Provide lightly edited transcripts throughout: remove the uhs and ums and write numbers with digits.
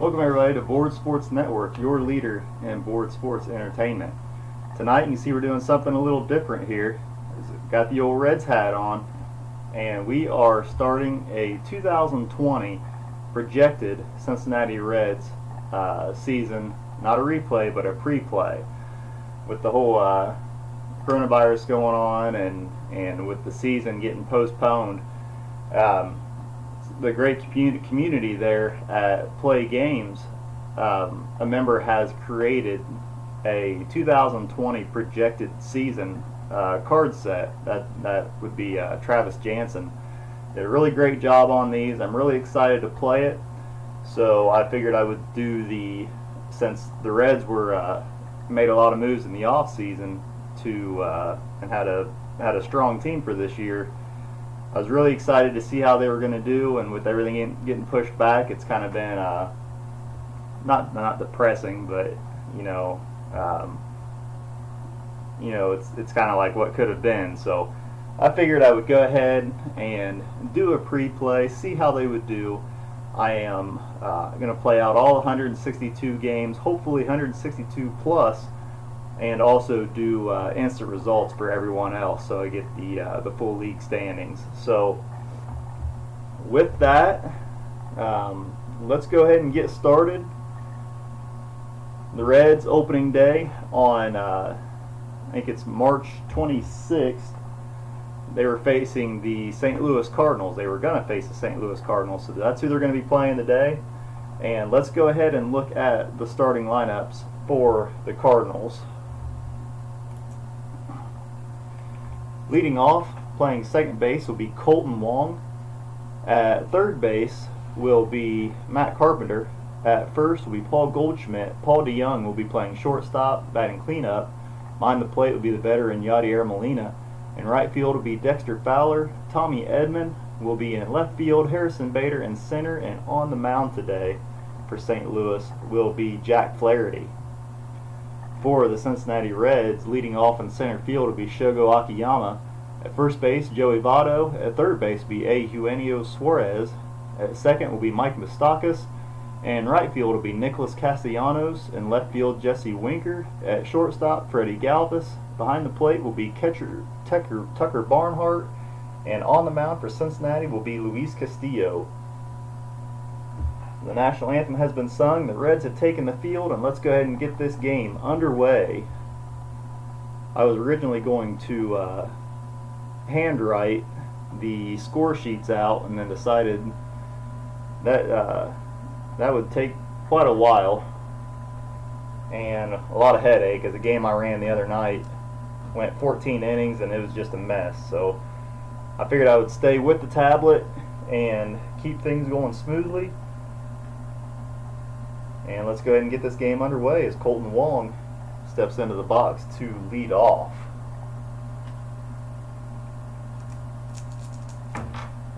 Welcome everybody to Board Sports Network, your leader in board sports entertainment. Tonight you can see we're doing something a little different here. Got the old Reds hat on, and we are starting a 2020 projected Cincinnati Reds season, not a replay but a pre-play. With the whole coronavirus going on and with the season getting postponed, the great community there at Plaay Games, a member has created a 2020 projected season card set. That would be Travis Jansen. Did a really great job on these. I'm really excited to play it, so I figured I would do since the Reds were made a lot of moves in the off season and had a strong team for this year. I was really excited to see how they were going to do, and with everything getting pushed back, it's kind of been not depressing, but it's kind of like what could have been. So I figured I would go ahead and do a pre-play, see how they would do. I am going to play out all 162 games, hopefully 162 plus, and also do instant results for everyone else, so I get the full league standings. So with that, let's go ahead and get started. The Reds opening day on I think it's March 26th. They were facing the St. Louis Cardinals. They were going to face the St. Louis Cardinals, so that's who they're going to be playing today. And let's go ahead and look at the starting lineups for the Cardinals. Leading off, playing second base, will be Kolten Wong. At third base will be Matt Carpenter. At first will be Paul Goldschmidt. Paul DeYoung will be playing shortstop, batting cleanup. Behind the plate will be the veteran Yadier Molina. In right field will be Dexter Fowler. Tommy Edman will be in left field. Harrison Bader in center. And on the mound today for St. Louis will be Jack Flaherty. For the Cincinnati Reds, leading off in center field will be Shogo Akiyama. At first base, Joey Votto. At third base will be Eugenio Suarez. At second will be Mike Moustakas. And right field will be Nicholas Castellanos. In left field, Jesse Winker. At shortstop, Freddie Galvis. Behind the plate will be catcher Tucker Barnhart. And on the mound for Cincinnati will be Luis Castillo. The national anthem has been sung, the Reds have taken the field, and let's go ahead and get this game underway. I was originally going to handwrite the score sheets out, and then decided that that would take quite a while and a lot of headache, as a game I ran the other night went 14 innings and it was just a mess. So I figured I would stay with the tablet and keep things going smoothly. And let's go ahead and get this game underway as Kolten Wong steps into the box to lead off.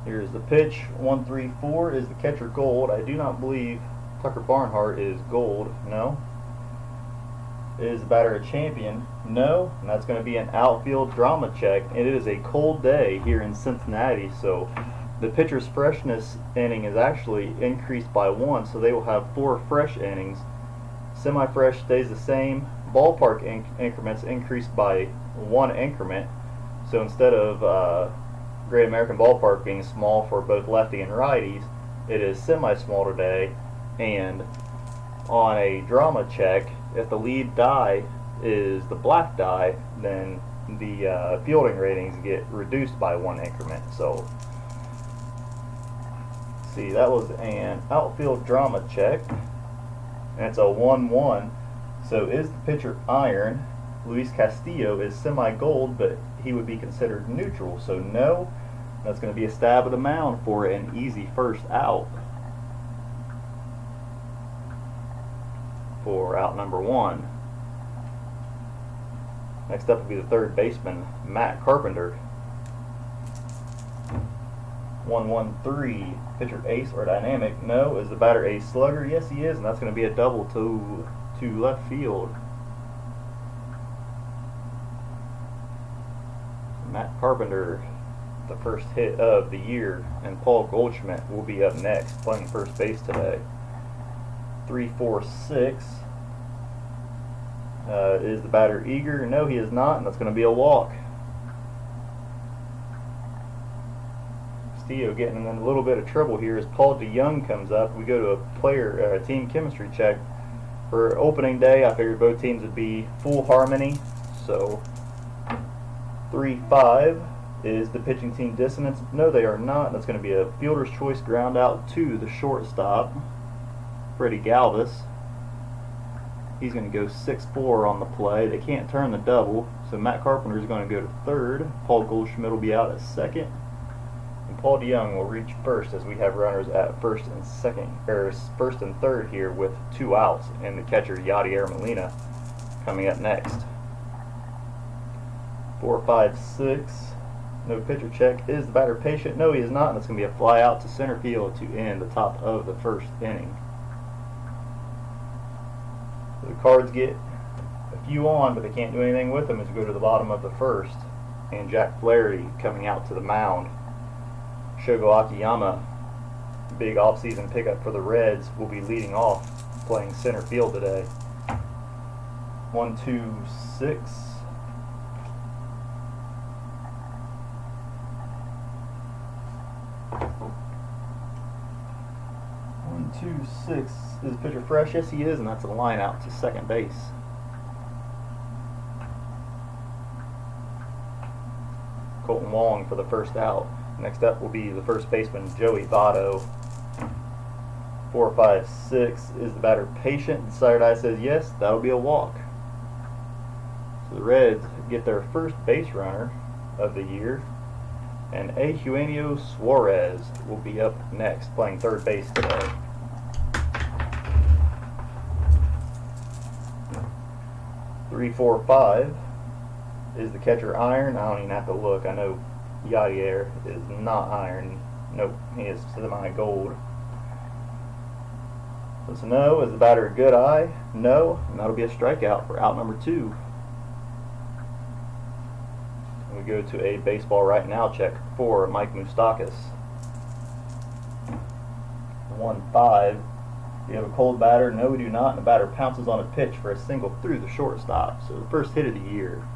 Here's the pitch. 1-3-4 is the catcher Gold. I do not believe Tucker Barnhart is Gold. No. Is the batter a Champion? No. And that's going to be an outfield drama check. And it is a cold day here in Cincinnati, so the pitcher's freshness inning is actually increased by 1, so they will have 4 fresh innings. Semi-fresh stays the same. Ballpark increments increased by 1 increment. So instead of Great American Ballpark being small for both lefty and righties, it is semi-small today. And on a drama check, if the lead die is the black die, then the fielding ratings get reduced by 1 increment. So see, that was an outfield drama check, and it's a 1-1. So is the pitcher iron? Luis Castillo is semi-gold, but he would be considered neutral, so no. That's going to be a stab at the mound for an easy first out for out number 1. Next up will be the third baseman, Matt Carpenter. 1-1-3. Pitcher ace or dynamic? No. Is the batter a slugger? Yes, he is, and that's going to be a double to left field. Matt Carpenter, the first hit of the year, and Paul Goldschmidt will be up next, playing first base today. 3-4-6. Is the batter eager? No, he is not, and that's going to be a walk. Castillo getting in a little bit of trouble here as Paul DeYoung comes up. We go to a team chemistry check. For opening day, I figured both teams would be full harmony, so 3-5 is the pitching team dissonance. No, they are not. That's going to be a fielder's choice ground out to the shortstop, Freddie Galvis. He's going to go 6-4 on the play. They can't turn the double, so Matt Carpenter is going to go to third. Paul Goldschmidt will be out at second, and Paul DeYoung will reach first as we have runners at first and third here with 2 outs, and the catcher Yadier Molina coming up next. 4-5-6. No pitcher check. Is the batter patient? No, he is not, and it's going to be a fly out to center field to end the top of the first inning. So the Cards get a few on, but they can't do anything with them as we go to the bottom of the first. And Jack Flaherty coming out to the mound. Shogo Akiyama, big offseason pickup for the Reds, will be leading off, playing center field today. 1-2-6. 1-2-6. Is the pitcher fresh? Yes, he is, and that's a line out to second base. Colton Wong for the first out. Next up will be the first baseman, Joey Votto. 4-5-6. Is the batter patient? The side eye says yes, that'll be a walk. So the Reds get their first base runner of the year, and Eugenio Suarez will be up next, playing third base today. 3-4-5. Is the catcher iron? I don't even have to look. I know Yadier is not iron. Nope, he is semi-gold. So no. Is the batter a good eye? No, and that'll be a strikeout for out number 2. We go to a baseball right now check for Mike Moustakas. 1-5. Do you have a cold batter? No, we do not. And the batter pounces on a pitch for a single through the shortstop. So the first hit of the year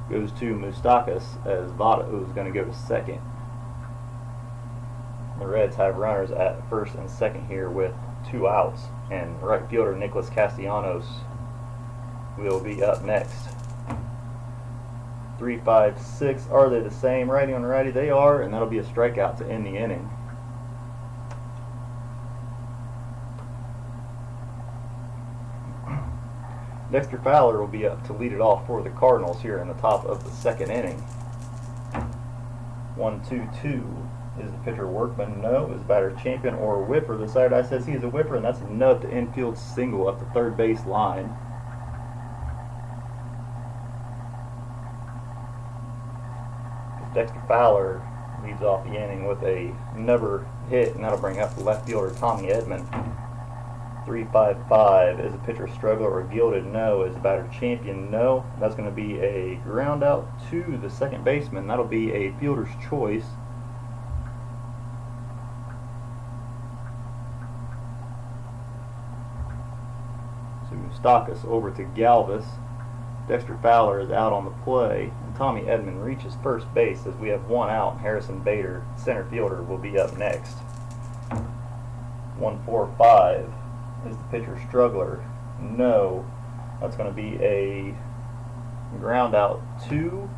goes to Moustakas as Votto is going to go to second. The Reds have runners at first and second here with 2 outs, and right fielder Nicholas Castellanos will be up next. 3-5-6. Are they the same? Righty on righty, they are, and that'll be a strikeout to end the inning. Dexter Fowler will be up to lead it off for the Cardinals here in the top of the second inning. 1-2-2. Is the pitcher Workman? No. Is the batter Champion or a whipper? The side eye says he is a whipper, and that's a nub to infield single up the third base line. Dexter Fowler leads off the inning with a nubber hit, and that'll bring up the left fielder Tommy Edman. 3-5-5. Is the pitcher Struggler or Gilded? No. Is the batter Champion? No. That's going to be a ground out to the second baseman. That'll be a fielder's choice. So Moustakas over to Galvis. Dexter Fowler is out on the play, and Tommy Edman reaches first base as we have 1 out, and Harrison Bader, center fielder, will be up next. 1-4-5. Is the pitcher Struggler? No. That's going to be a ground out to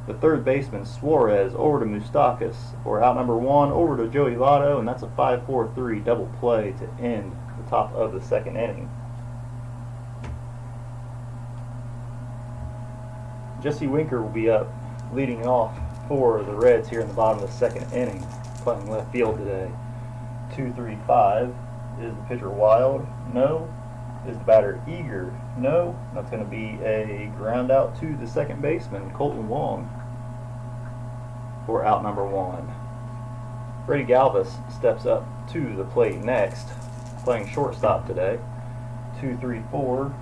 the third baseman Suarez over to Moustakas, or out number 1 over to Joey Votto, and that's a 5-4-3 double play to end the top of the second inning. Jesse Winker will be up leading off for the Reds here in the bottom of the second inning, playing left field today. 2-3-5. Is the pitcher Wild? No. Is the batter Eager? No. That's going to be a ground out to the second baseman, Colton Wong, for out number 1. Freddie Galvis steps up to the plate next, playing shortstop today. 2-3-4.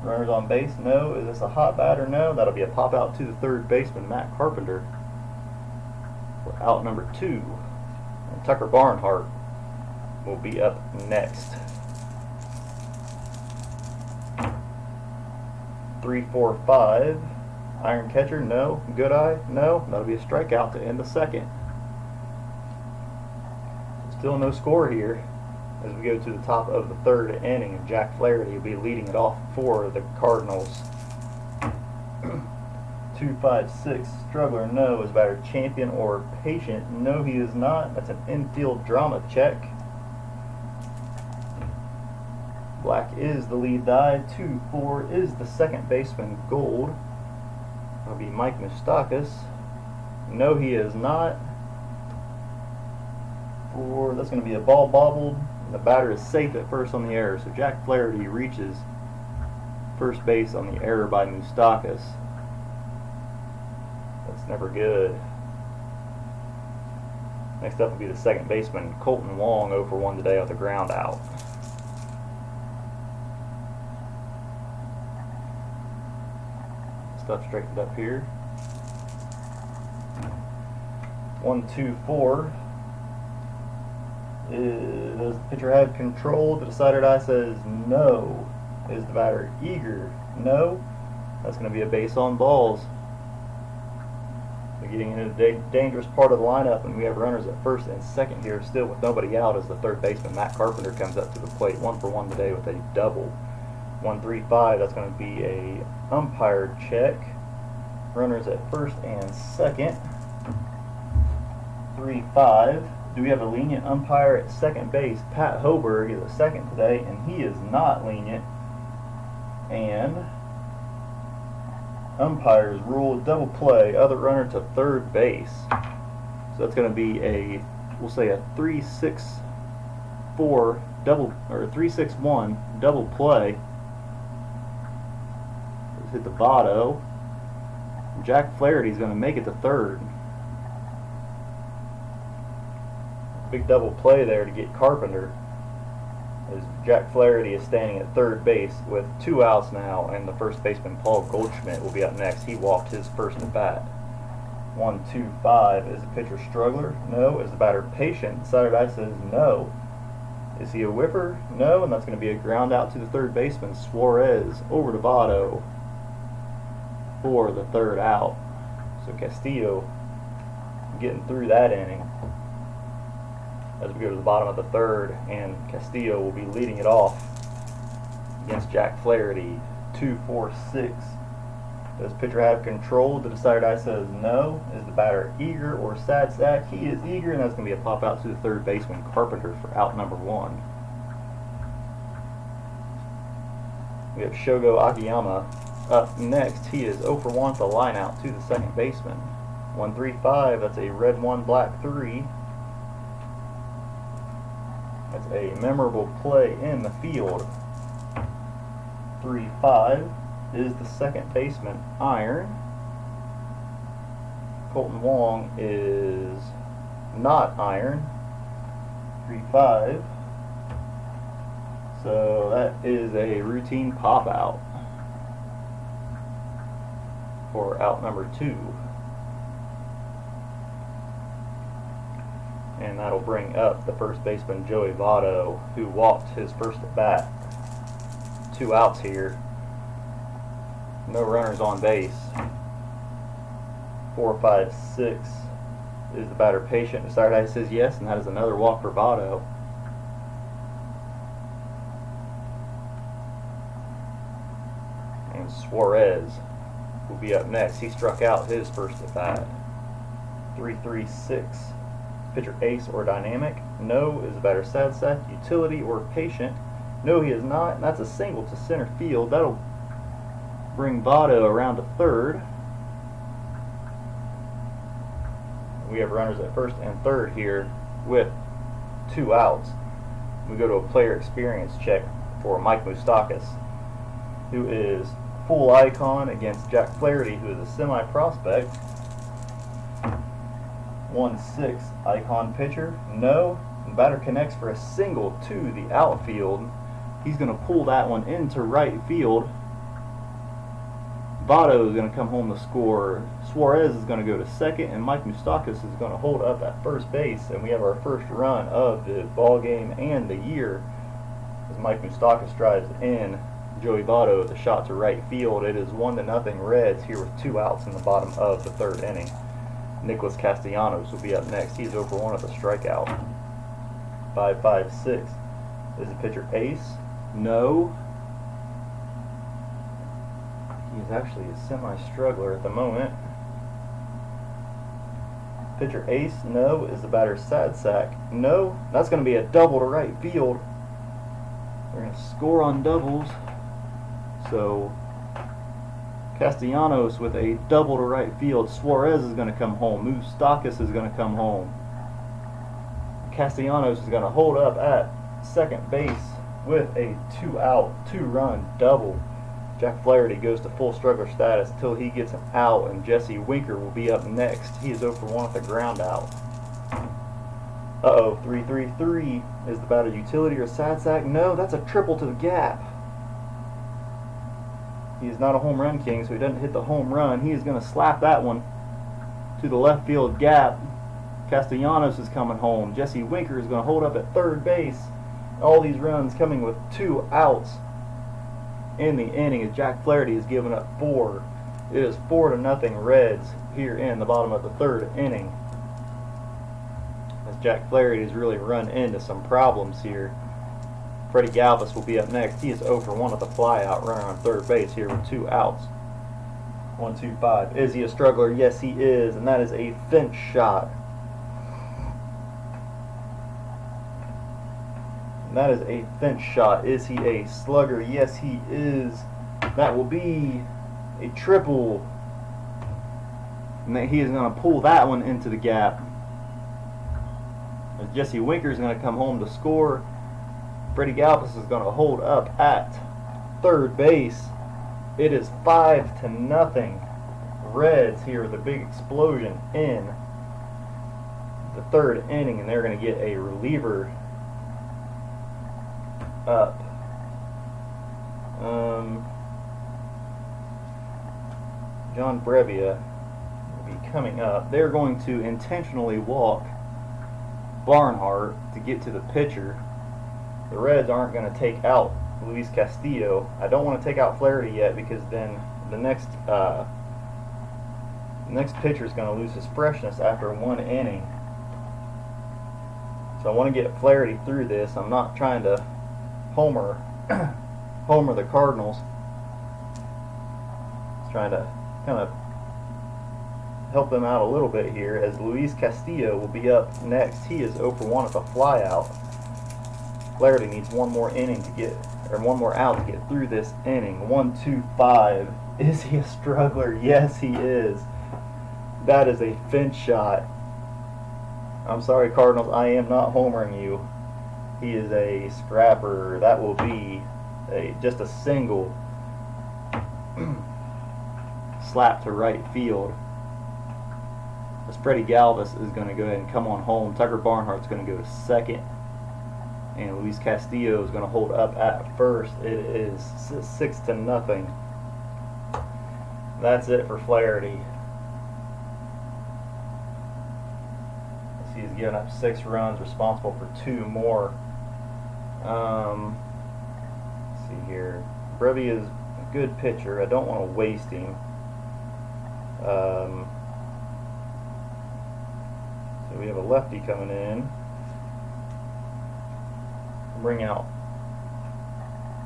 Runners on base? No. Is this a hot batter? No. That'll be a pop out to the third baseman, Matt Carpenter, for out number 2. And Tucker Barnhart will be up next. 3, 4, 5. Iron catcher, no. Good eye, no. That'll be a strikeout to end the second. Still no score here as we go to the top of the third inning, and Jack Flaherty will be leading it off for the Cardinals. 2, 5, 6. Struggler, no. Is batter champion or patient? No, he is not. That's an infield drama check. Black is the lead die. 2, 4 is the second baseman. Gold. That'll be Mike Moustakas. No, he is not. 4, that's going to be a ball bobbled. The batter is safe at first on the error, so Jack Flaherty reaches first base on the error by Moustakas. That's never good. Next up will be the second baseman, Colton Wong, 0 for 1 today with a ground out. Stuff straightened up here. 1, 2, 4. Does the pitcher have control? The decided eye says no. Is the batter eager? No. That's going to be a base on balls. We're getting into the dangerous part of the lineup, and we have runners at first and second here, still with nobody out, as the third baseman, Matt Carpenter, comes up to the plate. 1 for 1 today with a double. 1, 3, 5. That's going to be a umpire check. Runners at first and second. 3, 5. Do we have a lenient umpire at second base? Pat Hoberg is at second today, and he is not lenient. And umpires rule double play, other runner to third base. So that's going to be a, we'll say a 3-6-4 double, or 3-6-1 double play. Let's hit the botto. Jack Flaherty is going to make it to third. Big double play there to get Carpenter, as Jack Flaherty is standing at third base with 2 outs now, and the first baseman Paul Goldschmidt will be up next. He walked his first at bat. 1, 2, 5. Is the pitcher struggler? No. Is the batter patient? Decided eye says no. Is he a whiffer? No, and that's going to be a ground out to the third baseman Suarez over to Votto for the third out. So Castillo getting through that inning. As we go to the bottom of the third, and Castillo will be leading it off against Jack Flaherty. 2, 4, 6. Does pitcher have control? The decided eye says no. Is the batter eager or sad sack? He is eager, and that's going to be a pop out to the third baseman Carpenter for out number 1. We have Shogo Akiyama up next. He is 0 for 1 with a line out to the second baseman. 1, 3, 5. That's a red 1, black 3. That's a memorable play in the field. 3, 5 is the second baseman, Iron. Colton Wong is not Iron. 3, 5. So that is a routine pop out for out number 2. And that'll bring up the first baseman, Joey Votto, who walked his first at bat. 2 outs here. No runners on base. 4, 5, 6. Is the batter patient? Decided eye says yes, and that is another walk for Votto. And Suarez will be up next. He struck out his first at bat. 3, 3, 6. Pitcher ace or dynamic? No. Is the batter sad sack, utility, or patient? No, he is not. And that's a single to center field. That'll bring Votto around to third. We have runners at first and third here with 2 outs. We go to a player experience check for Mike Moustakas, who is full icon against Jack Flaherty, who is a semi-prospect. 1, 6, icon pitcher. No. The batter connects for a single to the outfield. He's going to pull that one into right field. Votto is going to come home to score. Suarez is going to go to second, and Mike Moustakas is going to hold up at first base. And we have our first run of the ball game and the year as Mike Moustakas drives in Joey Votto the shot to right field. It is 1-0 Reds here with 2 outs in the bottom of the 3rd inning. Nicholas Castellanos will be up next. He's over 1 with a strikeout. 5-5-6. Is the pitcher ace? No. He's actually a semi-struggler at the moment. Pitcher ace? No. Is the batter sad sack? No. That's going to be a double to right field. They're going to score on doubles. So Castellanos with a double to right field. Suarez is going to come home. Moustakas is going to come home. Castellanos is going to hold up at second base with a 2-out, 2-run double. Jack Flaherty goes to full struggler status until he gets an out, and Jesse Winker will be up next. He is 0-for-1 with a ground out. 3-3-3. Is the batter utility or sad sack? No, that's a triple to the gap. He is not a home run king, so he doesn't hit the home run. He is going to slap that one to the left field gap. Castellanos is coming home. Jesse Winker is going to hold up at third base. All these runs coming with 2 outs in the inning as Jack Flaherty is giving up 4. It is 4-0 Reds here in the bottom of the 3rd inning. As Jack Flaherty has really run into some problems here. Freddie Galvis will be up next. He is 0-for-1 with a flyout runner on third base here with 2 outs. 1-2-5. Is he a struggler? Yes, he is, and that is a Finch shot. That is a Finch shot. Is he a slugger? Yes, he is. That will be a triple. And he is going to pull that one into the gap. As Jesse Winker is going to come home to score. Freddie Galvis is going to hold up at third base. It is 5-0 Reds here with a big explosion in the 3rd inning, and they're going to get a reliever up. John Brevia will be coming up. They're going to intentionally walk Barnhart to get to the pitcher. The Reds aren't going to take out Luis Castillo. I don't want to take out Flaherty yet, because then the next pitcher is going to lose his freshness after 1 inning. So I want to get Flaherty through this. I'm not trying to homer the Cardinals. Just trying to kind of help them out a little bit here, as Luis Castillo will be up next. He is 0-for-1 with a flyout. Flaherty needs 1 more inning to get, or 1 more out to get through this inning. 1-2-5. Is he a struggler? Yes, he is. That is a Finch shot. I'm sorry, Cardinals, I am not homering you. He is a scrapper. That will be just a single slap to right field. As Freddie Galvis is going to go ahead and come on home. Tucker Barnhart's going to go to second. And Luis Castillo is going to hold up at first. It is 6-0. That's it for Flaherty. He's given up 6 runs, responsible for 2 more. Let's see here. Brevy is a good pitcher. I don't want to waste him. So we have a lefty coming in. Bring out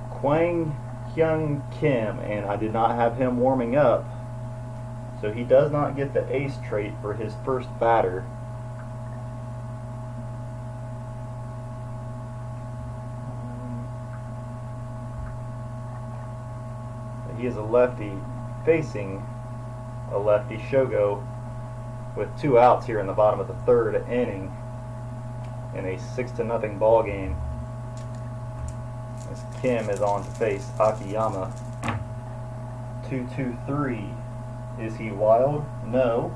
Kwang Hyun Kim, and I did not have him warming up, so he does not get the ace trait for his first batter. He is a lefty facing a lefty. Shogo with 2 outs here in the bottom of the 3rd inning in a 6-0 ball game. As Kim is on to face Akiyama. 2-2-3. Is he wild? No.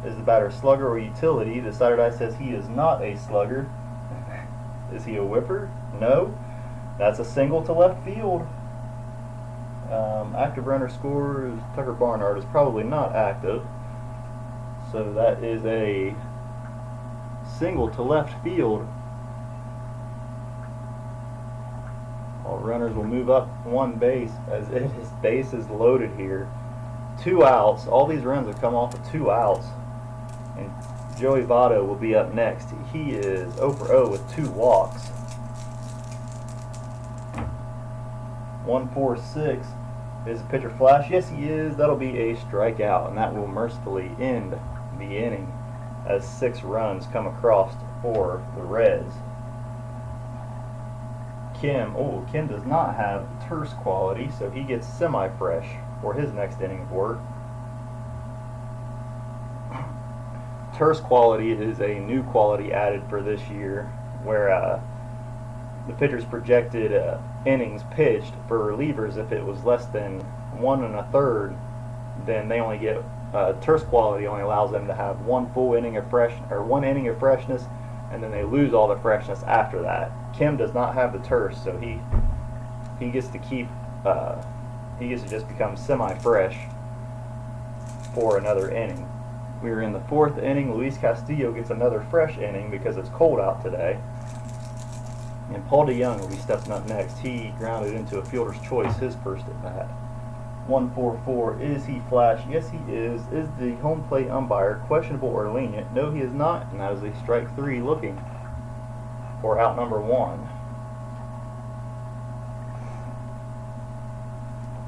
Is the batter slugger or utility? The Saturday Eye says he is not a slugger. Is he a whipper? No. That's a single to left field. Active runner scores. Tucker Barnhart is probably not active. So that is a single to left field. Alright. Runners will move up one base as his base is loaded here. 2 outs. All these runs have come off of 2 outs. And Joey Votto will be up next. He is 0 for 0 with 2 walks. 1-4-6. Is pitcher flash? Yes, he is. That'll be a strikeout, and that will mercifully end the inning as 6 runs come across for the Reds. Kim does not have terse quality, so he gets semi-fresh for his next inning of work. Terse quality is a new quality added for this year, where the pitcher's projected innings pitched for relievers, if it was less than 1 1/3, then they only get terse quality only allows them to have 1 full inning of one inning of freshness, and then they lose all the freshness after that. Kim does not have the terse, so he gets to keep he gets to just become semi-fresh for another inning. We are in the 4th inning. Luis Castillo gets another fresh inning because it's cold out today. And Paul DeYoung will be stepping up next. He grounded into a fielder's choice his first at bat. 1-4-4. Is he flash? Yes, he is. Is the home plate umpire questionable or lenient? No, he is not. And that is a strike 3 looking for out number 1.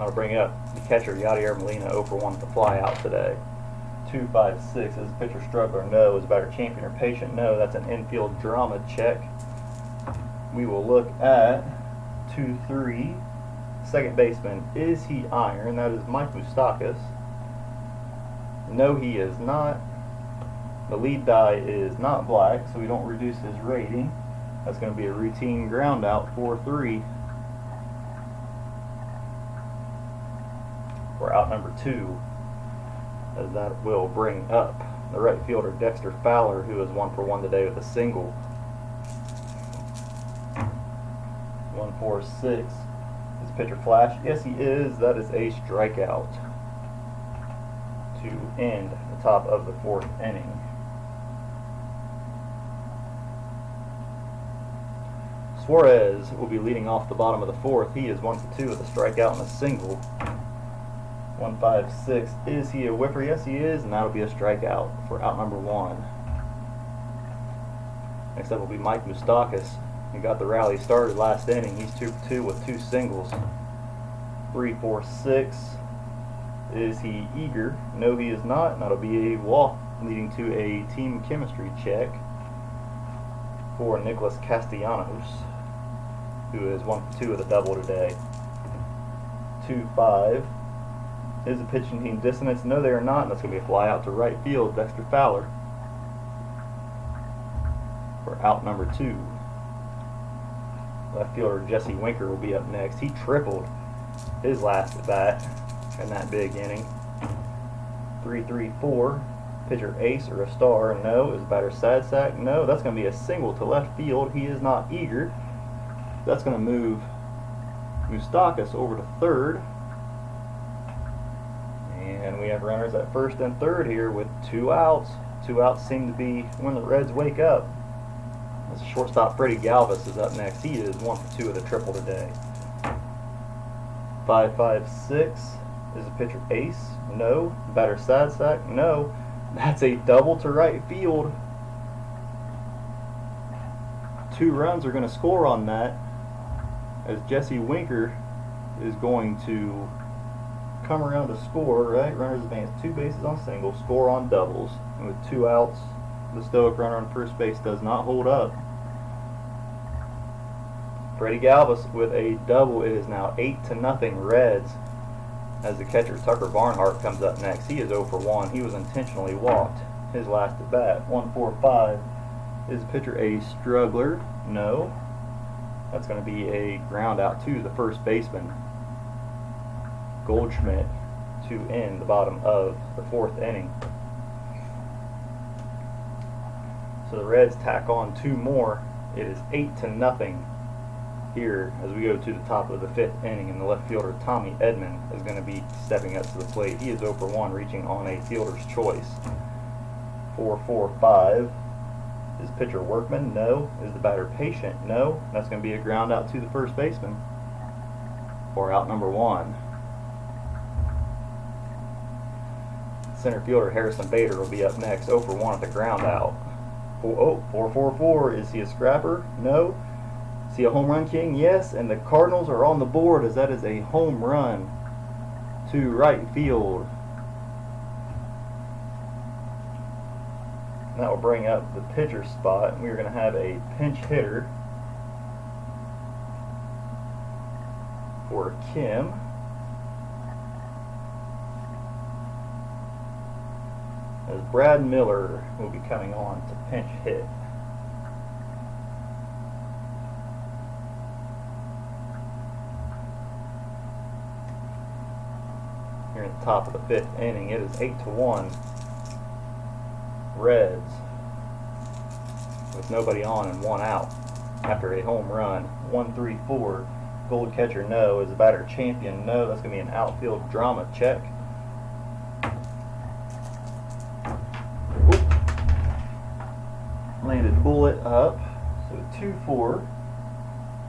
I'll bring up the catcher, Yadier Molina, 0 for 1 with the fly out today. 2-5-6. Is the pitcher struggler? No. Is the batter champion or patient? No. That's an infield drama check. We will look at 2-3. Second baseman, is he iron? That is Mike Moustakas. No, he is not. The lead die is not black, so we don't reduce his rating. That's going to be a routine ground out, 4-3. For out number 2, as that will bring up the right fielder Dexter Fowler, who is 1 for 1 today with a single. 1-4-6. Is pitcher flash? Yes, he is. That is a strikeout to end the top of the 4th inning. Suarez will be leading off the bottom of the 4th. He is 1 for 2 with a strikeout and a single. 1-5-6. Is he a whiffer? Yes, he is, and that'll be a strikeout for out number 1. Next up will be Mike Moustakas. He got the rally started last inning. He's 2 for 2 with 2 singles. 3-4-6. Is he eager? No, he is not, and that'll be a walk, leading to a team chemistry check for Nicholas Castellanos, who is 1 for 2 with a double today. 2-5. Is the pitching team dissonance? No, they are not, and that's going to be a fly out to right field, Dexter Fowler, for out number 2. Left fielder Jesse Winker will be up next. He tripled his last at bat in that big inning. 3-3-4. Pitcher ace or a star? No. Is the batter sad sack? No. That's going to be a single to left field. He is not eager. That's going to move Moustakas over to third. And we have runners at first and third here with 2 outs. 2 outs seem to be when the Reds wake up. As shortstop Freddie Galvis is up next. He is 1 for 2 with a triple today. 5-5-6. Is the pitcher ace? No. Batter sad sack? No. That's a double to right field. 2 runs are going to score on that, as Jesse Winker is going to come around to score, right? Runners advance 2 bases on singles, score on doubles. And with 2 outs, the stoic runner on first base does not hold up. Freddie Galvis with a double. It is now 8-0 Reds, as the catcher Tucker Barnhart comes up next. He is 0 for 1. He was intentionally walked his last at bat. 1-4-5. Is the pitcher a struggler? No. That's going to be a ground out to the first baseman, Goldschmidt, to end the bottom of the 4th inning. So the Reds tack on 2 more. It is 8-0 here as we go to the top of the 5th inning, and the left fielder Tommy Edman is going to be stepping up to the plate. He is 0 for 1, reaching on a fielder's choice. 4-4-5. Is pitcher Workman? No. Is the batter Patient? No. That's going to be a ground out to the first baseman. for out number 1. Center fielder Harrison Bader will be up next, 0 for 1 at the ground out. 4-4-4. Is he a scrapper? No. Is he a home run king? Yes. And the Cardinals are on the board, as that is a home run to right field. And that will bring up the pitcher spot. We're going to have a pinch hitter for Kim. As Brad Miller will be coming on to pinch hit. Here at the top of the 5th inning, it is 8-1 Reds with nobody on and 1 out after a home run. 1-3-4. Gold catcher, no. Is the batter champion? No. That's going to be an outfield drama check. Landed bullet up. So 2-4.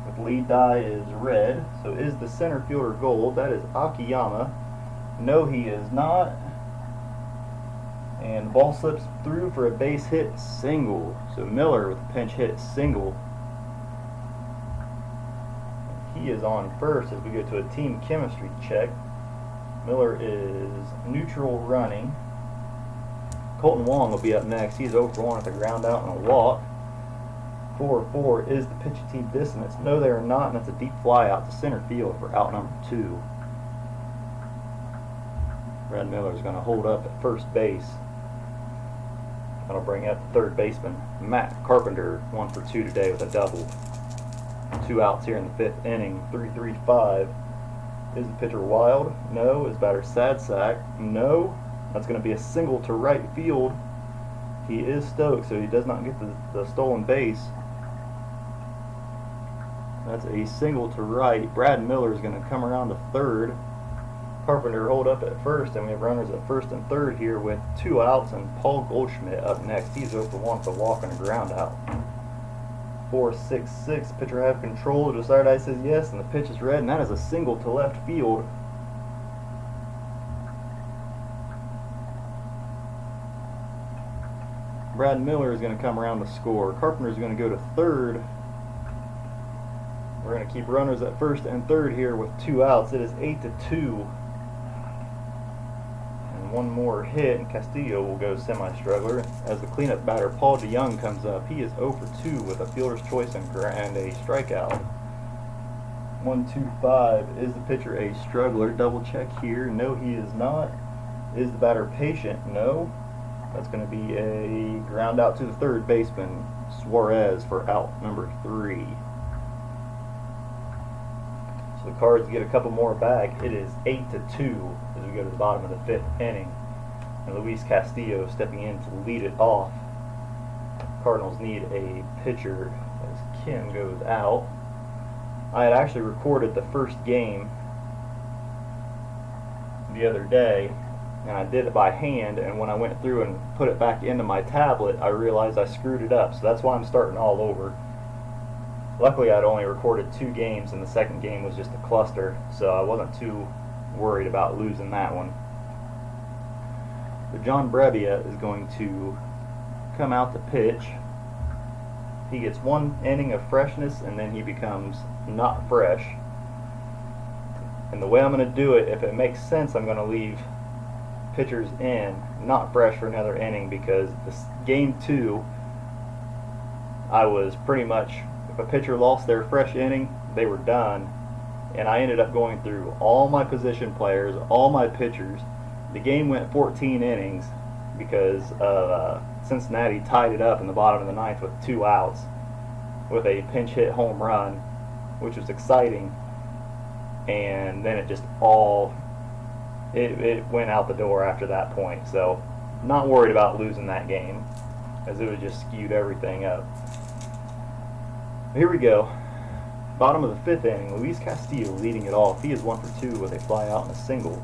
With lead die is red. So is the center fielder gold? That is Akiyama. No, he is not. And the ball slips through for a base hit single. So Miller with a pinch hit single. He is on first as we go to a team chemistry check. Miller is neutral running. Colton Wong will be up next. He's 0 for 1 at the ground out and a walk. 4-4 is the pitch to team distance. No, they are not, and that's a deep fly out to center field for out number 2. Brad Miller is going to hold up at first base. That'll bring up the third baseman, Matt Carpenter, 1 for 2 today with a double. 2 outs here in the 5th inning. 3-3-5. Is the pitcher wild? No. Is batter Sadsack? No. That's going to be a single to right field. He is Stokes, so he does not get the stolen base. That's a single to right. Brad Miller is going to come around to third. Carpenter hold up at first, and we have runners at first and third here with 2 outs, and Paul Goldschmidt up next. He's 0 for 1 with a walk and a ground out. 4-6-6. Pitcher have control. Josiah Dice says yes, and the pitch is red, and that is a single to left field. Brad Miller is going to come around to score. Carpenter is going to go to third. We're going to keep runners at first and third here with 2 outs. It is 8-2. And 1 more hit, and Castillo will go semi-struggler. As the cleanup batter, Paul DeYoung, comes up. He is 0 for 2 with a fielder's choice and a strikeout. 1-2-5. Is the pitcher a struggler? Double check here. No, he is not. Is the batter patient? No. That's going to be a ground out to the third baseman, Suarez, for out number 3. So the Cards get a couple more back. It is 8-2 as we go to the bottom of the 5th inning. And Luis Castillo stepping in to lead it off. Cardinals need a pitcher as Kim goes out. I had actually recorded the first game the other day, and I did it by hand, and when I went through and put it back into my tablet, I realized I screwed it up, so that's why I'm starting all over. Luckily, I'd only recorded 2 games, and the second game was just a cluster, so I wasn't too worried about losing that one. But John Brebbia is going to come out to pitch. He gets 1 inning of freshness, and then he becomes not fresh. And the way I'm going to do it, if it makes sense, I'm going to leave pitchers in, not fresh, for another inning, because this game 2, I was pretty much, if a pitcher lost their fresh inning, they were done, and I ended up going through all my position players, all my pitchers. The game went 14 innings because Cincinnati tied it up in the bottom of the 9th with 2 outs with a pinch hit home run, which was exciting, and then it just all it went out the door after that point. So not worried about losing that game, as it would just skewed everything up. Here we go. Bottom of the 5th inning, Luis Castillo leading it off. He is 1 for 2 with a fly out and a single.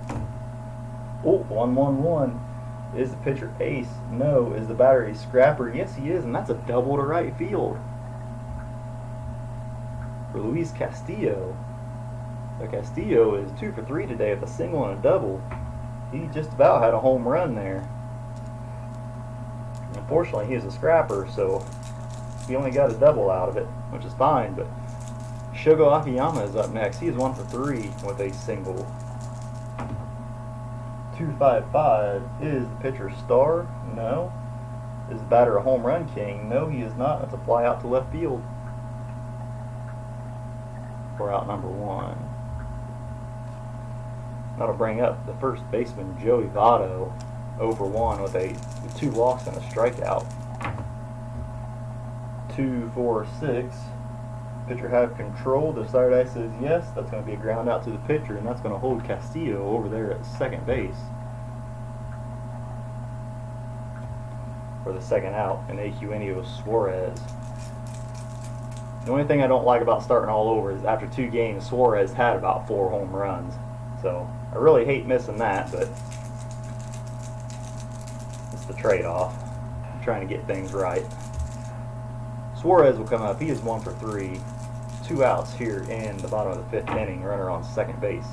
Oh, 1-1-1. Is the pitcher ace? No. Is the batter a scrapper? Yes, he is, and that's a double to right field for Luis Castillo. But Castillo is 2 for 3 today with a single and a double. He just about had a home run there. Unfortunately, he's a scrapper, so he only got a double out of it, which is fine. But Shogo Akiyama is up next. He is 1 for 3 with a single. 255. Is the pitcher star? No. Is the batter a home run king? No, he is not. That's a fly out to left field for out number 1. That'll bring up the first baseman, Joey Votto, 0 for 1 with 2 walks and a strikeout. 2, 4, 6. Pitcher have control. The third eye says yes. That's going to be a ground out to the pitcher, and that's going to hold Castillo over there at second base for the second out, and Eugenio Suarez. The only thing I don't like about starting all over is after 2 games, Suarez had about 4 home runs. So I really hate missing that, but it's the trade-off. I'm trying to get things right. Suarez will come up. He is 1 for 3. 2 outs here in the bottom of the 5th inning. Runner on second base.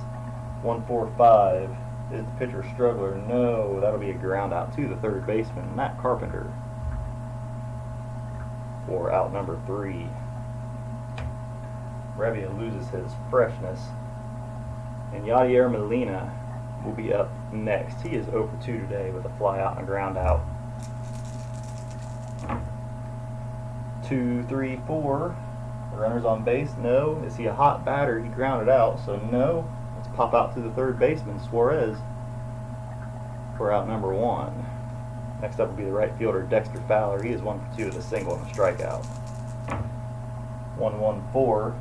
1-4-5. Is the pitcher struggler? No. That'll be a ground out to the third baseman, Matt Carpenter, for out number 3. Revia loses his freshness, and Yadier Molina will be up next. He is 0 for 2 today with a fly out and a ground out. 2, 3, 4. Runners on base? No. Is he a hot batter? He grounded out, so no. Let's pop out to the third baseman, Suarez, for out number 1. Next up will be the right fielder, Dexter Fowler. He is 1 for 2 with a single and a strikeout. 1-1-4.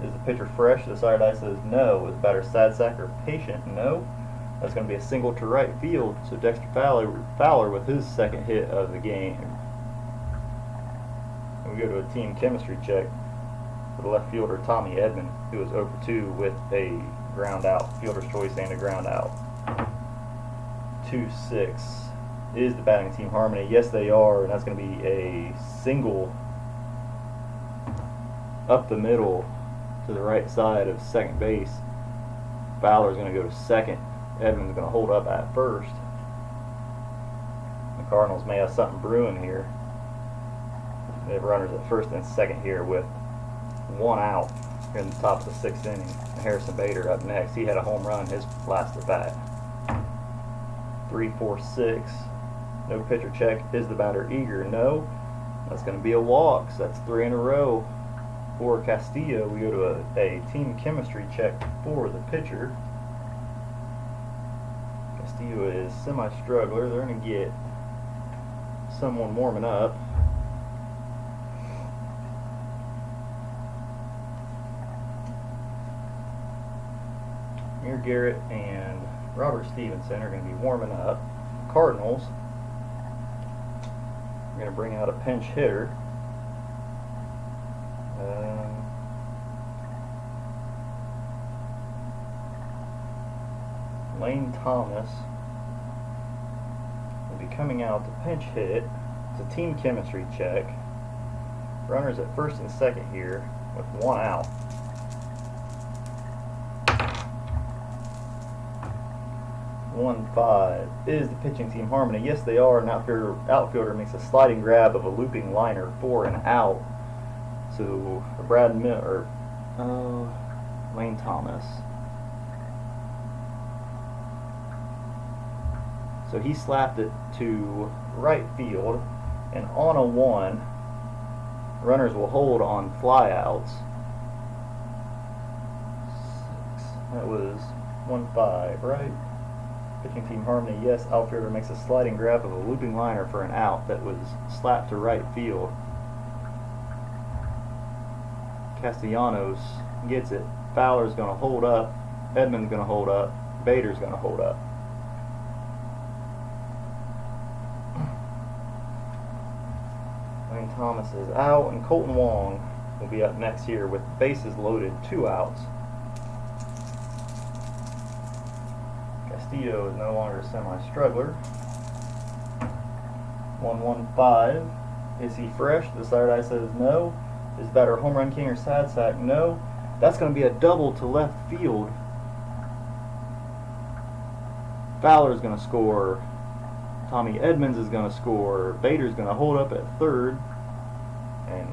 Is the pitcher fresh? The side eye says no. Is the batter sad sack or patient? No. That's going to be a single to right field. So Dexter Fowler with his second hit of the game. And we go to a team chemistry check for the left fielder, Tommy Edman, who is 0 for 2 with a ground out, fielder's choice and a ground out. 2-6. Is the batting team harmony? Yes, they are, and that's going to be a single up the middle to the right side of second base. Fowler's going to go to second. Edman's going to hold up at first. The Cardinals may have something brewing here. They have runners at first and second here with 1 out here in the top of the 6th inning. Harrison Bader up next. He had a home run his last at bat. 3-4-6. No pitcher check. Is the batter eager? No. That's going to be a walk. So that's 3 in a row for Castillo. We go to a team chemistry check for the pitcher. Castillo is semi-struggler. They're going to get someone warming up. Amir Garrett and Robert Stevenson are going to be warming up. Cardinals are going to bring out a pinch hitter. Lane Thomas will be coming out to pinch hit. It's a team chemistry check. Runners at first and second here with 1 out. 1-5. Is the pitching team harmony? Yes, they are. An outfielder makes a sliding grab of a looping liner for an out. So Lane Thomas. So he slapped it to right field, and on a 1, runners will hold on flyouts. That was 1-5, right? Pitching team harmony, yes. Outfielder makes a sliding grab of a looping liner for an out that was slapped to right field. Castellanos gets it. Fowler's going to hold up. Edman's going to hold up. Bader's going to hold up. Lane Thomas is out, and Colton Wong will be up next here with bases loaded, 2 outs. Castillo is no longer a semi-struggler. 1-1-5. Is he fresh? The side eye says no. Is batter home run king or sad sack? No. That's going to be a double to left field. Fowler's going to score. Tommy Edmonds is going to score. Bader's going to hold up at third. And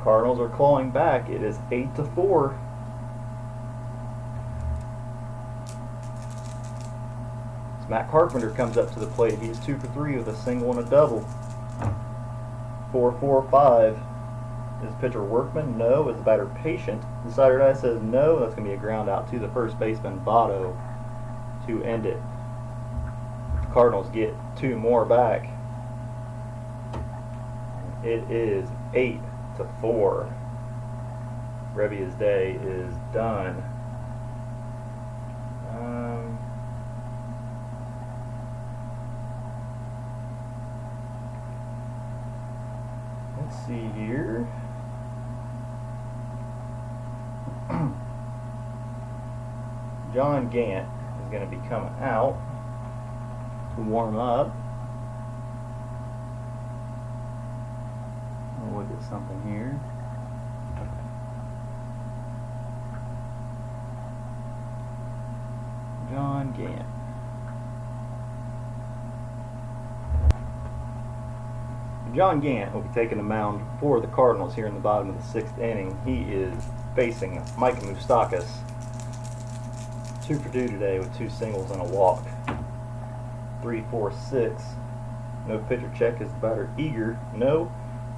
Cardinals are clawing back. It is 8-4. Matt Carpenter comes up to the plate. He's 2 for 3 with a single and a double. 4-4-5. Is pitcher Workman? No. Is the batter Patient? The decider die says no. That's going to be a ground out to the first baseman Votto to end it. The Cardinals get 2 more back. It is 8-4. Revia's day is done. Let's see here. John Gant is going to be coming out to warm up. We'll look at something here. John Gant. John Gant will be taking the mound for the Cardinals here in the bottom of the 6th inning. He is facing Mike Moustakas. 2 for 2 today with 2 singles and a walk. 3-4-6. No pitcher check. Is the batter Eager? No.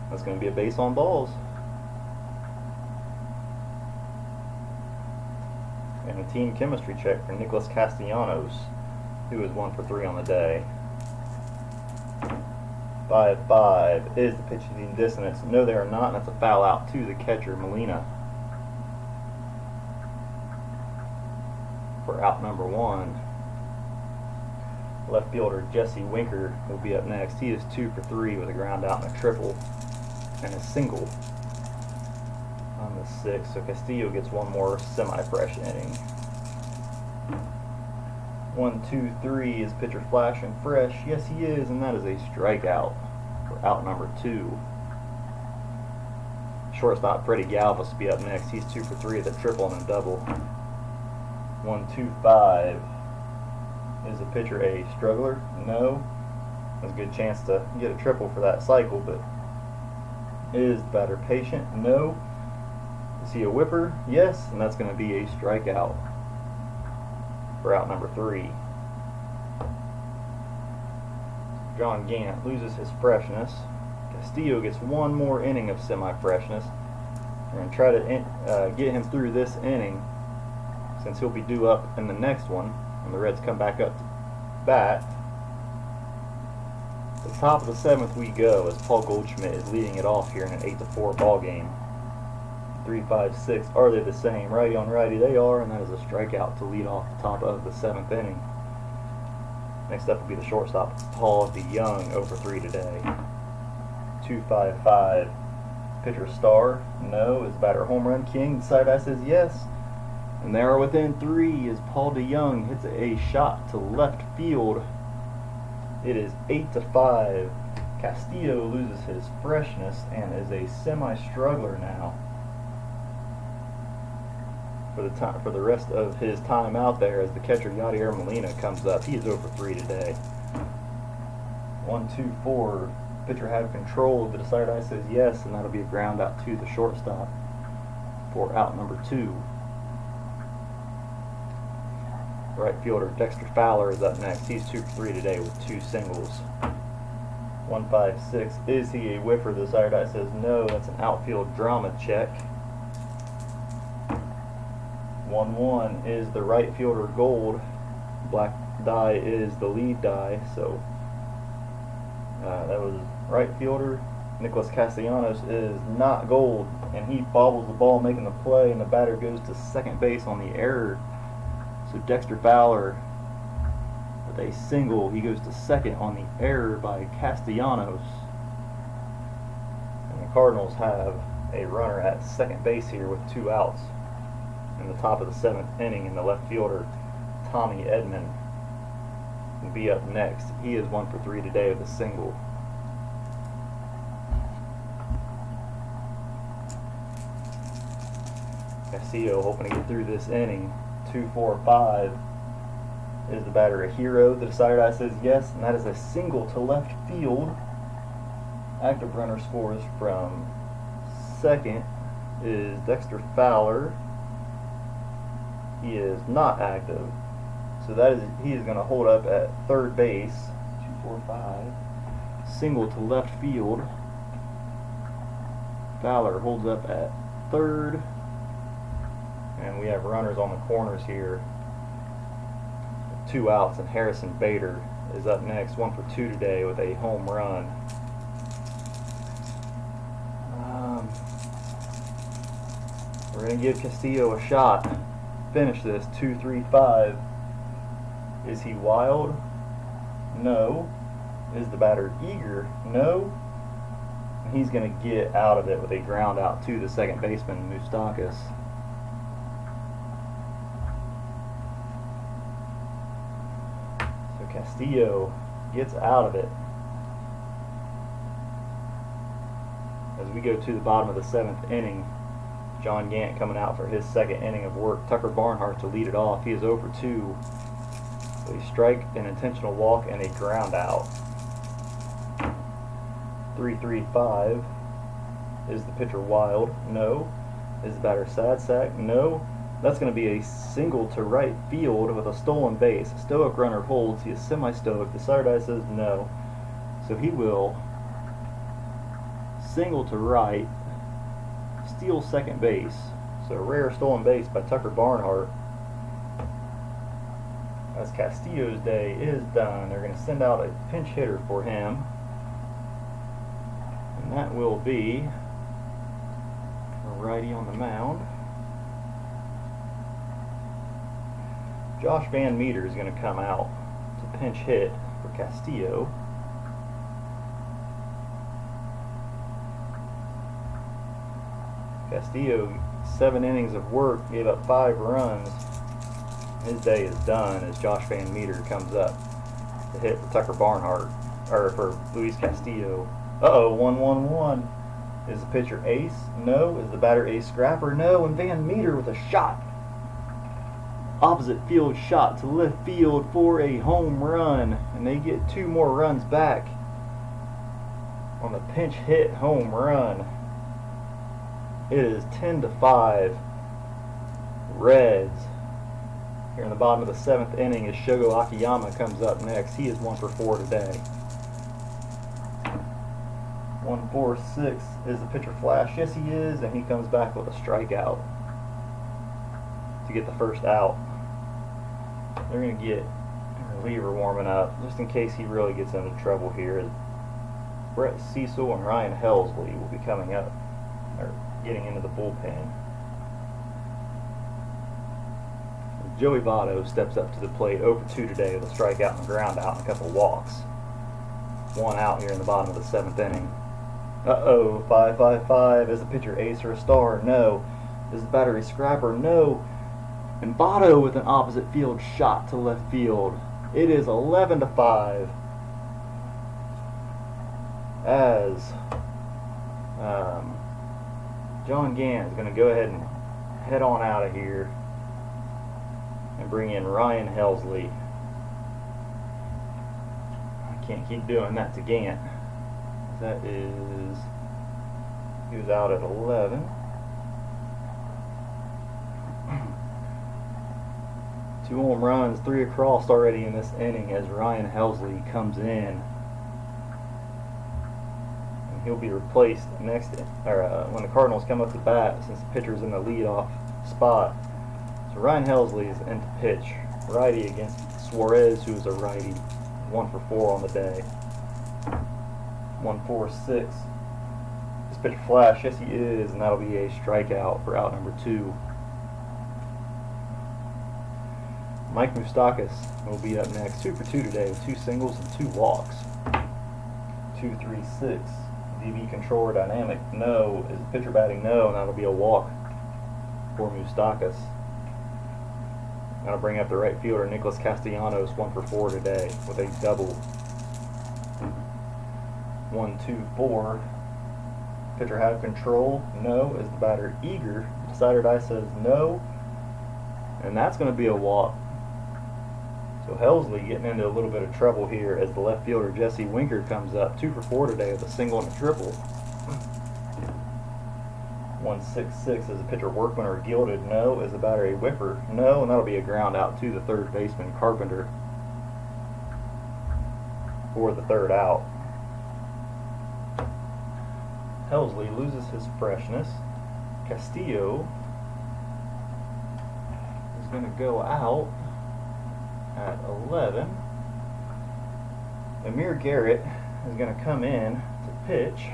That's going to be a base on balls. And a team chemistry check for Nicholas Castellanos, who is 1 for 3 on the day. 5-5 is the pitch in dissonance. No, they are not, and that's a foul out to the catcher, Molina. For out number 1. Left fielder Jesse Winker will be up next. He is 2 for 3 with a ground out and a triple and a single on the 6th. So Castillo gets 1 more semi-fresh inning. 1-2-3 is pitcher Flash and Fresh. Yes, he is, and that is a strikeout for out number 2. Shortstop Freddie Galvis will be up next. He's 2 for 3 with a triple and a double. 1-2-5. Is the pitcher a struggler? No. There's a good chance to get a triple for that cycle, but is the batter Patient? No. Is he a whipper? Yes, and that's going to be a strikeout for out number 3. John Gant loses his freshness. Castillo gets 1 more inning of semi-freshness. We're going to try to get him through this inning, since he'll be due up in the next one when the Reds come back up to bat. The top of the 7th we go as Paul Goldschmidt is leading it off here in an 8-4 ball game. 3-5-6. Are they the same? Righty on righty they are, and that is a strikeout to lead off the top of the 7th inning. Next up will be the shortstop, Paul DeYoung, 0 for 3 today. 2-5-5. Pitcher Star? No. Is the batter Home Run King? The side eye says yes. And they are within 3 as Paul DeYoung hits a shot to left field. It is 8-5. Castillo loses his freshness and is a semi-struggler now for the rest of his time out there, as the catcher Yadier Molina comes up. He is 0 for 3 today. 1-2-4. Pitcher had control. The decider eye says yes, and that'll be a ground out to the shortstop for out number 2. Right fielder Dexter Fowler is up next. He's 2 for 3 today with 2 singles. 1-5-6. Is he a whiffer? The decider die says no. That's an outfield drama check. 1-1 is the right fielder Gold. Black die is the lead die. So that was right fielder Nicholas Castellanos is not Gold, and he bobbles the ball making the play, and the batter goes to second base on the error. So Dexter Fowler with a single, he goes to second on the error by Castellanos. And the Cardinals have a runner at second base here with 2 outs in the top of the 7th inning, and the left fielder Tommy Edmonds will be up next. He is 1 for 3 today with a single. Castillo hoping to get through this inning. 2-4-5. Is the batter a hero? The decider die says yes, and that is a single to left field. Active runner scores from second is Dexter Fowler. He is not active, so he is going to hold up at third base. 2-4-5. Single to left field. Fowler holds up at third, and we have runners on the corners here. 2 outs, and Harrison Bader is up next, 1 for 2 today with a home run. We're going to give Castillo a shot. Finish this. 2-3-5. Is he wild? No. Is the batter eager? No. And he's going to get out of it with a ground out to the second baseman, Moustakas. So Castillo gets out of it. As we go to the bottom of the 7th inning, John Gant coming out for his second inning of work. Tucker Barnhart to lead it off. He is 0 for 2. So a strike, an intentional walk, and a ground out. 3-3-5. Is the pitcher wild? No. Is the batter sad sack? No. That's going to be a single to right field with a stolen base. Stoic runner holds. He is semi-stoic. The decider die says no. So he will single to right, steal second base. So a rare stolen base by Tucker Barnhart. As Castillo's day is done, they're going to send out a pinch hitter for him. And that will be a righty on the mound. Josh Van Meter is going to come out to pinch hit for Castillo. Castillo, 7 innings of work, gave up 5 runs. His day is done as Josh Van Meter comes up to hit for Tucker Barnhart, or for Luis Castillo. Uh-oh, 1-1-1. Is the pitcher ace? No. Is the batter ace scrapper? No. And Van Meter with a shot. Opposite field shot to left field for a home run. And they get 2 more runs back on the pinch hit home run. It is 10-5 Reds. Here in the bottom of the 7th inning as Shogo Akiyama comes up next. He is 1 for 4 today. 1-4-6. Is the pitcher flash? Yes, he is, and he comes back with a strikeout to get the first out. They're going to get a reliever warming up just in case he really gets into trouble here. Brett Cecil and Ryan Helsley will be coming up, or getting into the bullpen. Joey Votto steps up to the plate, 0 for 2 today with a strikeout and a ground out and a couple walks. 1 out here in the bottom of the 7th inning. Uh-oh, 5-5-5. Is the pitcher ace or a star? No. Is the batter a scrapper? No. And Votto with an opposite field shot to left field. It is 11-5 as John Gant is going to go ahead and head on out of here and bring in Ryan Helsley. I can't keep doing that to Gant. That is, he was out at 11. Two home runs, 3 across already in this inning as Ryan Helsley comes in. And he'll be replaced next, when the Cardinals come up to bat, since the pitcher's in the leadoff spot. So Ryan Helsley is in to pitch, righty against Suarez, who is a righty. 1 for 4 on the day. 1-4-6. This pitcher flash, yes he is, and that'll be a strikeout for out number 2. Mike Moustakas will be up next, 2 for 2 today with 2 singles and 2 walks. 2-3-6. DB controller dynamic, no. Is the pitcher batting? No, and that'll be a walk for Moustakas. Gonna bring up the right fielder Nicholas Castellanos, 1 for 4 today with a double. 1-2-4. Pitcher have control? No. Is the batter eager? Decider die says no, and that's going to be a walk. So Helsley getting into a little bit of trouble here as the left fielder Jesse Winker comes up. 2 for 4 today with a single and a triple. 1-6-6 is a pitcher Workman or Gilded? No. Is the batter a whipper? No, and that'll be a ground out to the third baseman Carpenter for the third out. Helsley loses his freshness. Castillo is going to go out at 11. Amir Garrett is going to come in to pitch.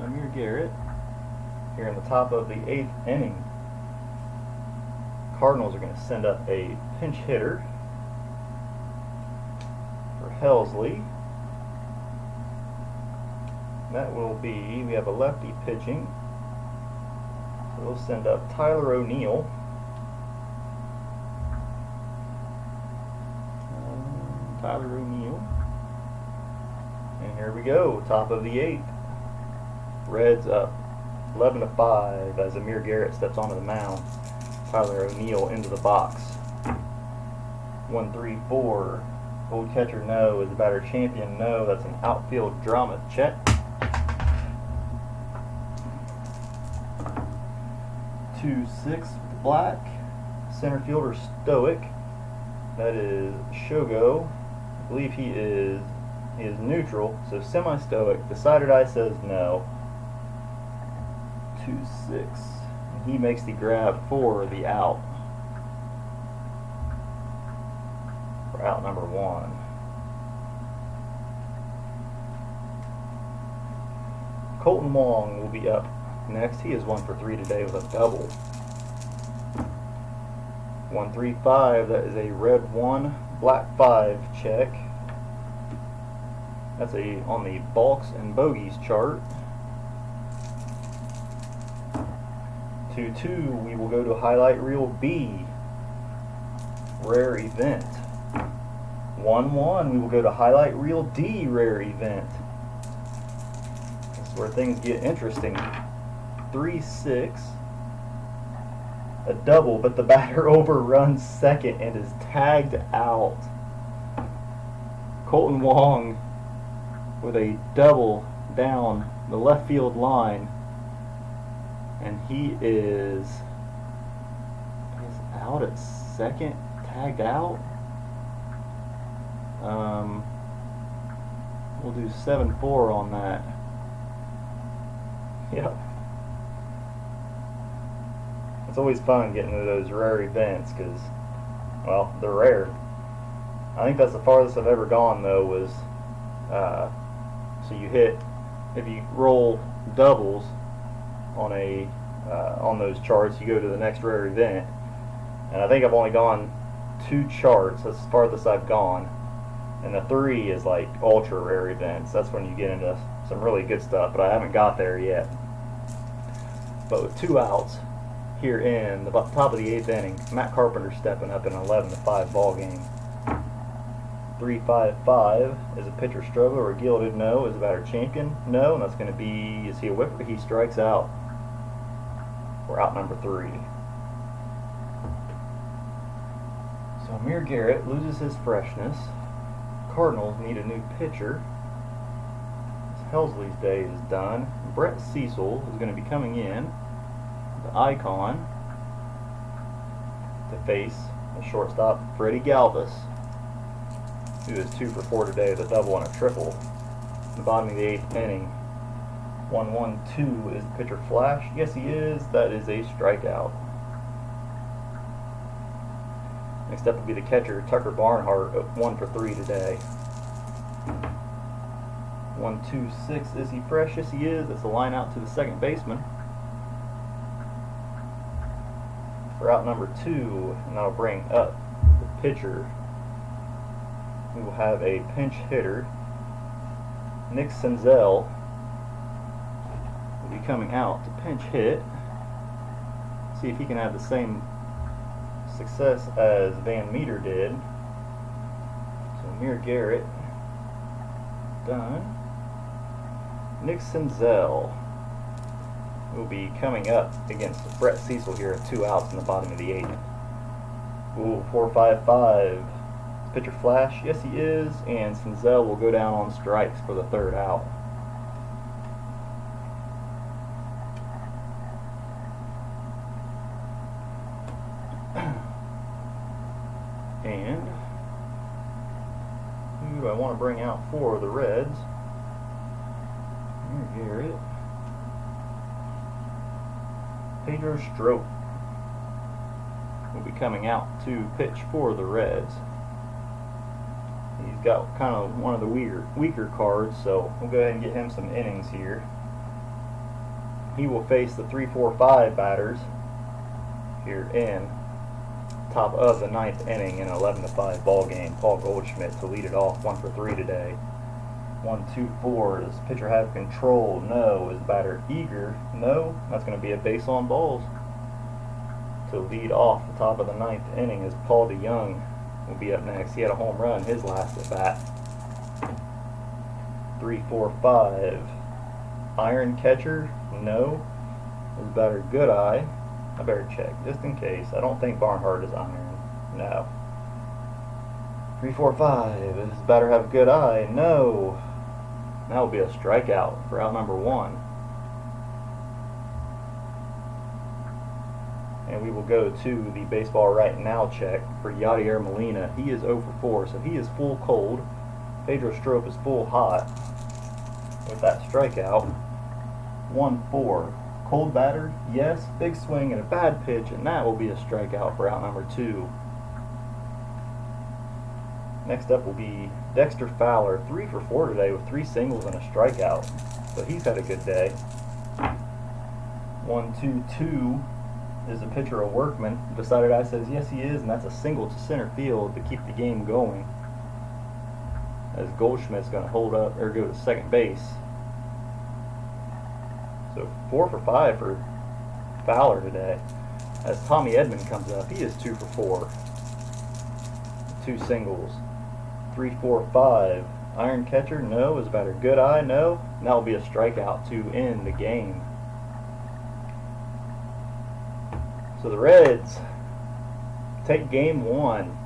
Amir Garrett here in the top of the 8th inning. Cardinals are going to send up a pinch hitter for Helsley. That will be, we have a lefty pitching. So we'll send up Tyler O'Neill. Tyler O'Neill. And here we go, top of the 8th. Reds up 11-5 as Amir Garrett steps onto the mound. Tyler O'Neill into the box. 1-3-4. Old catcher, no. Is the batter champion? No. That's an outfield drama check. 2-6 with black. Center fielder Stoic. That is Shogo. I believe he is neutral, so semi-stoic. Decider die says no. 2-6. And he makes the grab for the out. For out number 1. Colton Wong will be up next. He is 1 for 3 today with a double. 1-3-5. That is a red 1, black 5 check. That's on the balks and bogeys chart. 2-2. We will go to highlight reel B. Rare event. 1-1. We will go to highlight reel D. Rare event. This is where things get interesting. 3-6. A double, but the batter overruns second and is tagged out. Colton Wong with a double down the left field line, and he is out at second, tagged out. We'll do 7-4 on that. Yep. It's always fun getting to those rare events because, well, they're rare. I think that's the farthest I've ever gone, though, was so you hit, if you roll doubles on those charts, you go to the next rare event, and I think I've only gone 2 charts. That's the farthest I've gone, and the 3 is like ultra rare events. That's when you get into some really good stuff, but I haven't got there yet. But with 2 outs here in the top of the 8th inning, Matt Carpenter stepping up in an 11-5 ball game. 3-5-5. Is a pitcher struggle or gilded? No. Is a batter champion? No. And that's going to be, is he a whipper? He strikes out. We're out number 3. So Amir Garrett loses his freshness. Cardinals need a new pitcher. Helsley's day is done. Brett Cecil is going to be coming in, the icon, to face the shortstop Freddie Galvis, who is 2 for 4 today with a double and a triple. The bottom of the 8th inning. 1-1-2. Is the pitcher Flash? Yes, he is. That is a strikeout. Next up will be the catcher Tucker Barnhart, 1 for 3 today. 1-2-6. Is he fresh? Yes, he is. That's a line out to the second baseman for out number 2, and that'll bring up the pitcher. We will have a pinch hitter. Nick Senzel will be coming out to pinch hit. See if he can have the same success as Van Meter did. So Amir Garrett done. Nick Senzel will be coming up against Brett Cecil here at 2 outs in the bottom of the 8th. Ooh, 4-5-5. Pitcher flash? Yes, he is. And Senzel will go down on strikes for the 3rd out. And who do I want to bring out for the Reds? Garrett. Pedro Strop will be coming out to pitch for the Reds. He's got kind of one of the weaker cards, so we'll go ahead and get him some innings here. He will face the 3-4-5 batters here in top of the 9th inning in an 11-5 ball game. Paul Goldschmidt to lead it off, 1 for 3 today. 1-2-4. Does pitcher have control? No. Is batter eager? No. That's going to be a base on balls. To lead off the top of the 9th inning is Paul DeYoung will be up next. He had a home run his last at bat. 3-4-5. Iron catcher? No. Is batter good eye? I better check just in case. I don't think Barnhart is iron. No. 3-4-5. Does batter have good eye? No. That will be a strikeout for out number 1. And we will go to the baseball right now check for Yadier Molina. He is 0 for 4, so he is full cold. Pedro Strop is full hot with that strikeout. 1-4. Cold batter, yes. Big swing and a bad pitch, and that will be a strikeout for out number 2. Next up will be Dexter Fowler, 3 for 4 today with 3 singles and a strikeout. So he's had a good day. 1-2-2. Is the pitcher a workman? Decided I says yes he is, and that's a single to center field to keep the game going. As Goldschmidt's going to hold up or go to second base. So 4 for 5 for Fowler today. As Tommy Edman comes up, he is 2 for 4. 2 singles. 3-4-5. Iron catcher? No. Is batter good eye? No. And that will be a strikeout to end the game. So the Reds take game 1.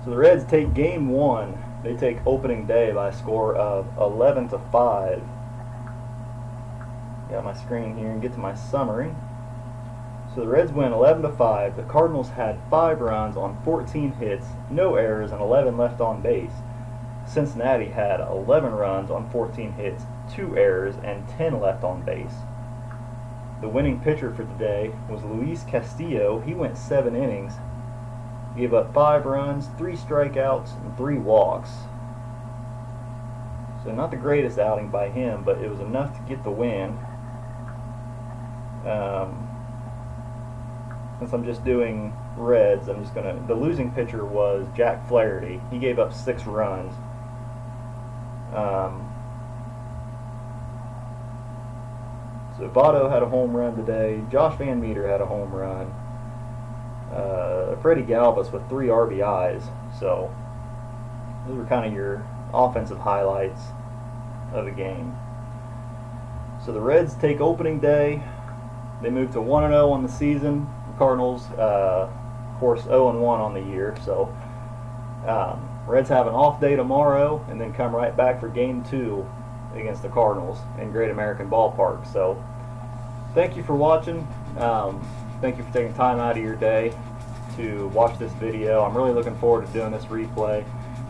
So the Reds take game 1. They take opening day by a score of 11-5. Got my screen here and get to my summary. So the Reds win 11-5. The Cardinals had 5 runs on 14 hits, no errors, and 11 left on base. Cincinnati had 11 runs on 14 hits, 2 errors, and 10 left on base. The winning pitcher for today was Luis Castillo. He went 7 innings, gave up 5 runs, 3 strikeouts, and 3 walks. So not the greatest outing by him, but it was enough to get the win. Since I'm just doing Reds, I'm just gonna. The losing pitcher was Jack Flaherty. He gave up 6 runs. So Votto had a home run today. Josh Van Meter had a home run. Freddie Galvis with 3 RBIs. So those were kind of your offensive highlights of the game. So the Reds take opening day. They move to 1-0 on the season. The Cardinals, of course, 0-1 on the year. So Reds have an off day tomorrow and then come right back for game 2 against the Cardinals in Great American Ballpark. So thank you for watching. Thank you for taking time out of your day to watch this video. I'm really looking forward to doing this replay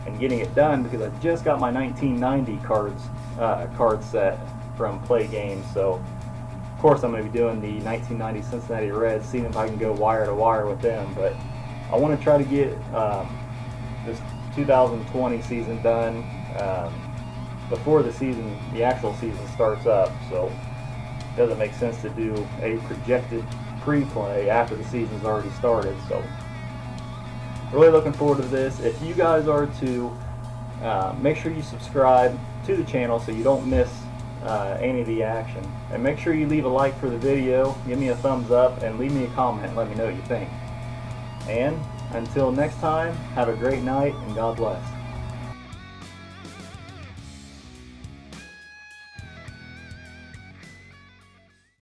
and getting it done because I just got my 1990 card set from Plaay Games. So of course I'm going to be doing the 1990 Cincinnati Reds, seeing if I can go wire to wire with them. But I want to try to get this 2020 season done before the actual season starts up. So it doesn't make sense to do a projected pre-play after the season's already started. So really looking forward to this. If you guys are to make sure you subscribe to the channel so you don't miss any of the action, and make sure you leave a like for the video, give me a thumbs up, and leave me a comment and let me know what you think. And Until next time, have a great night and God bless.